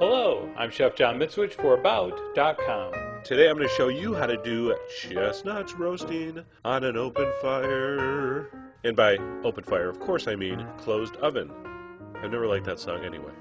Hello, I'm Chef John Mitzwich for About.com. Today I'm going to show you how to do chestnuts roasting on an open fire. And by open fire, of course I mean closed oven. I've never liked that song anyway.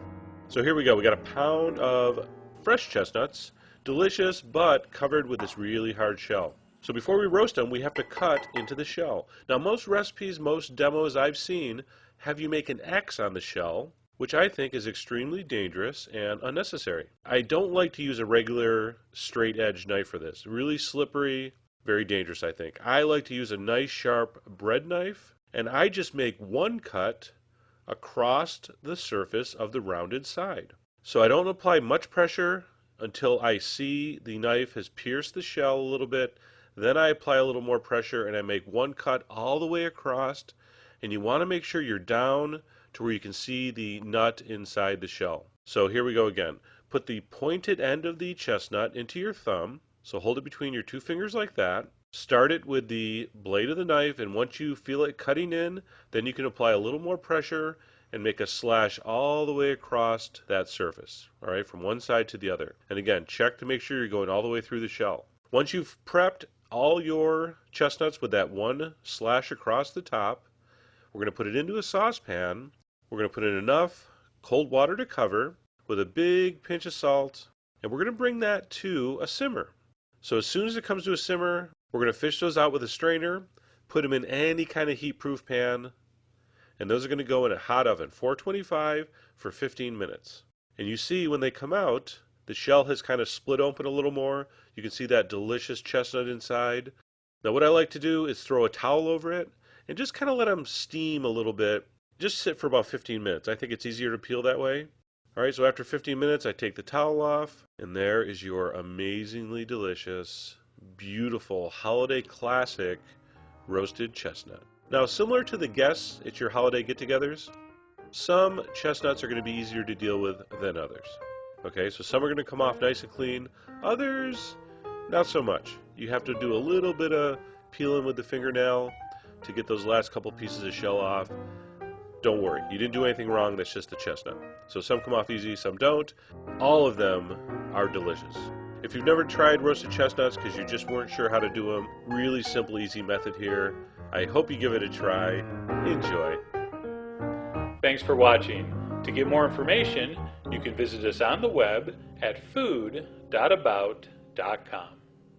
So here we go. We got a pound of fresh chestnuts, delicious but covered with this really hard shell. So before we roast them, we have to cut into the shell. Now most recipes, most demos I've seen have you make an X on the shell, which I think is extremely dangerous and unnecessary. I don't like to use a regular straight edge knife for this. Really slippery, very dangerous I think. I like to use a nice sharp bread knife, and I just make one cut across the surface of the rounded side. So I don't apply much pressure until I see the knife has pierced the shell a little bit. Then I apply a little more pressure and I make one cut all the way across, and you want to make sure you're down to where you can see the nut inside the shell. So here we go again. Put the pointed end of the chestnut into your thumb. So hold it between your two fingers like that. Start it with the blade of the knife, and once you feel it cutting in, then you can apply a little more pressure and make a slash all the way across that surface. All right, from one side to the other. And again, check to make sure you're going all the way through the shell. Once you've prepped all your chestnuts with that one slash across the top, we're going to put it into a saucepan. We're going to put in enough cold water to cover with a big pinch of salt, and we're going to bring that to a simmer. So as soon as it comes to a simmer, we're going to fish those out with a strainer, put them in any kind of heat-proof pan, and those are going to go in a hot oven, 425 for 15 minutes. And you see when they come out, the shell has kind of split open a little more. You can see that delicious chestnut inside. Now what I like to do is throw a towel over it and just kind of let them steam a little bit. Just sit for about 15 minutes. I think it's easier to peel that way. All right, so after 15 minutes, I take the towel off, and there is your amazingly delicious, beautiful holiday classic roasted chestnut. Now, similar to the guests at your holiday get-togethers, some chestnuts are going to be easier to deal with than others. Okay, so some are going to come off nice and clean, others not so much. You have to do a little bit of peeling with the fingernail to get those last couple pieces of shell off. Don't worry, you didn't do anything wrong, that's just the chestnut. So some come off easy, some don't. All of them are delicious. If you've never tried roasted chestnuts because you just weren't sure how to do them, really simple, easy method here. I hope you give it a try. Enjoy. Thanks for watching. To get more information, you can visit us on the web at food.about.com.